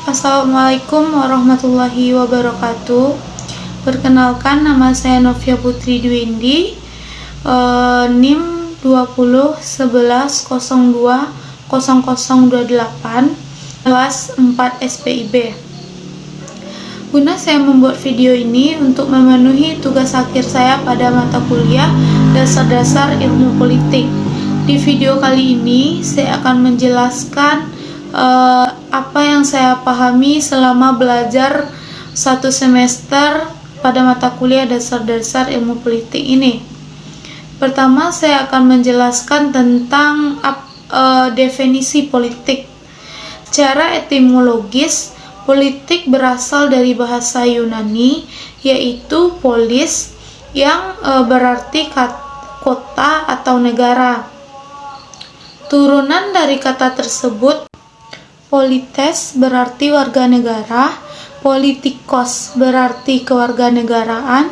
Assalamualaikum warahmatullahi wabarakatuh. Perkenalkan, nama saya Novia Putri Dwindi, NIM 2011020028, kelas 4 SPIB. Guna saya membuat video ini untuk memenuhi tugas akhir saya pada mata kuliah Dasar-Dasar Ilmu Politik. Di video kali ini saya akan menjelaskan apa yang saya pahami selama belajar satu semester pada mata kuliah Dasar-Dasar Ilmu Politik ini. Pertama, saya akan menjelaskan tentang definisi politik. Secara etimologis, politik berasal dari bahasa Yunani, yaitu polis, yang berarti kota atau negara. Turunan dari kata tersebut, polites berarti warga negara, politikos berarti kewarganegaraan,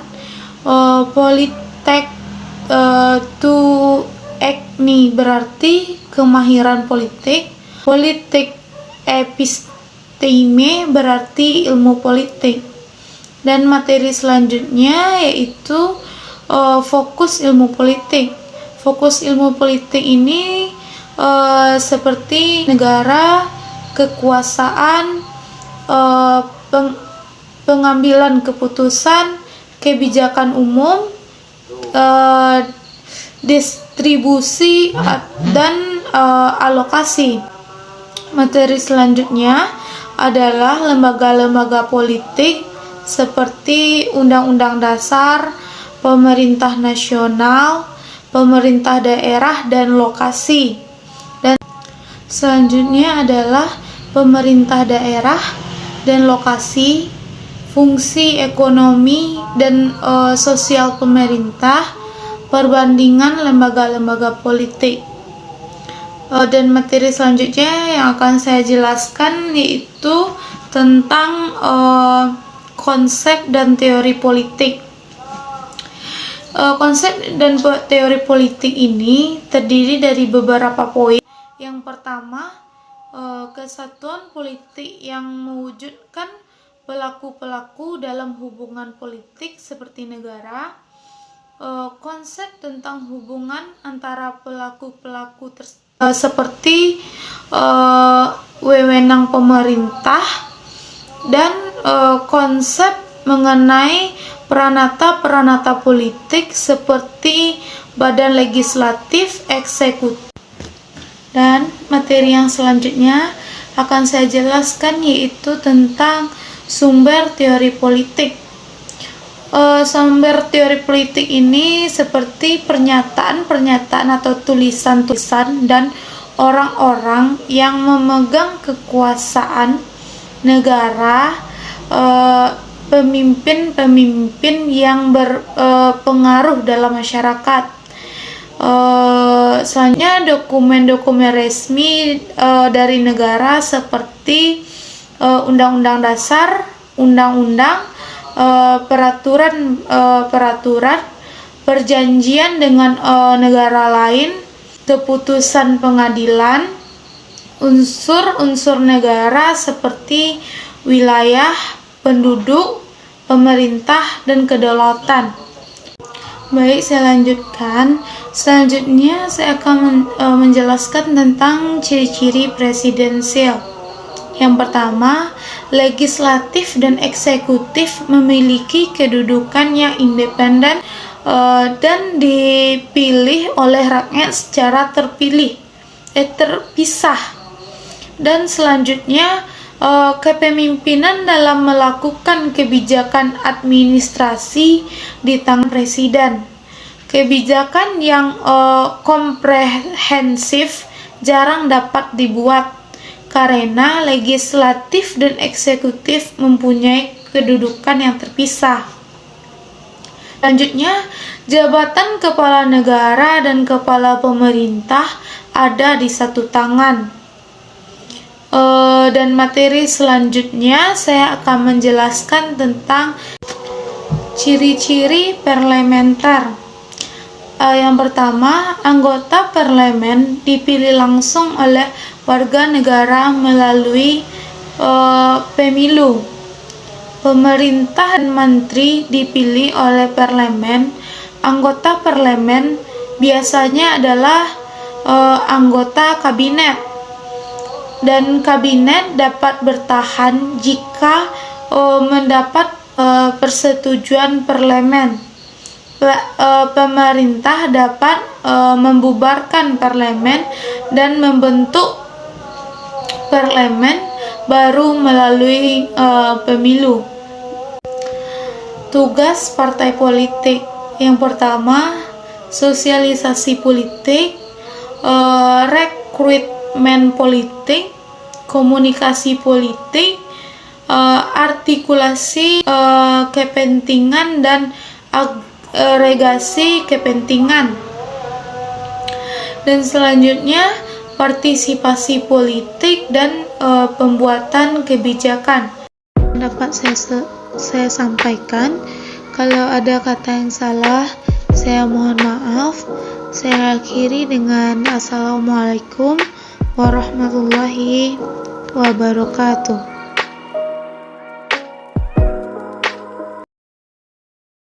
politek tu ekni berarti kemahiran politik, politik episteme berarti ilmu politik. Dan materi selanjutnya yaitu fokus ilmu politik. Fokus ilmu politik ini seperti negara, kekuasaan, pengambilan keputusan, kebijakan umum, distribusi dan alokasi. Materi selanjutnya adalah lembaga-lembaga politik seperti Undang-Undang Dasar, pemerintah nasional, pemerintah daerah, dan lokasi. Dan selanjutnya adalah pemerintah daerah dan lokasi, fungsi ekonomi dan sosial pemerintah, perbandingan lembaga-lembaga politik. Dan materi selanjutnya yang akan saya jelaskan yaitu tentang konsep dan teori politik. Konsep dan teori politik ini terdiri dari beberapa poin. Yang pertama, kesatuan politik yang mewujudkan pelaku-pelaku dalam hubungan politik seperti negara. Konsep tentang hubungan antara pelaku-pelaku seperti wewenang pemerintah, dan konsep mengenai peranata-peranata politik seperti badan legislatif, eksekutif. Dan materi yang selanjutnya akan saya jelaskan yaitu tentang sumber teori politik. Sumber teori politik ini seperti pernyataan-pernyataan atau tulisan-tulisan dan orang-orang yang memegang kekuasaan negara, pemimpin-pemimpin yang berpengaruh dalam masyarakat. Selanjutnya dokumen-dokumen resmi dari negara seperti undang-undang dasar, undang-undang, peraturan, perjanjian dengan negara lain, keputusan pengadilan, unsur-unsur negara seperti wilayah, penduduk, pemerintah, dan kedaulatan. Baik, saya lanjutkan. Selanjutnya saya akan menjelaskan tentang ciri-ciri presidensial. Yang pertama, legislatif dan eksekutif memiliki kedudukan yang independen dan dipilih oleh rakyat secara terpisah. Dan selanjutnya, kepemimpinan dalam melakukan kebijakan administrasi di tangan presiden. Kebijakan yang komprehensif jarang dapat dibuat karena legislatif dan eksekutif mempunyai kedudukan yang terpisah. Selanjutnya, jabatan kepala negara dan kepala pemerintah ada di satu tangan. Dan materi selanjutnya saya akan menjelaskan tentang ciri-ciri parlementer. Yang pertama, anggota parlemen dipilih langsung oleh warga negara melalui pemilu. Pemerintah dan menteri dipilih oleh parlemen. Anggota parlemen biasanya adalah anggota kabinet, dan kabinet dapat bertahan jika mendapat persetujuan parlemen. Pemerintah dapat membubarkan parlemen dan membentuk parlemen baru melalui pemilu. Tugas partai politik yang pertama, sosialisasi politik, rekrutmen politik, komunikasi politik, artikulasi kepentingan dan agregasi kepentingan. Dan selanjutnya partisipasi politik dan pembuatan kebijakan. Dapat saya sampaikan, kalau ada kata yang salah, saya mohon maaf. Saya akhiri dengan Assalamualaikum warahmatullahi wabarakatuh.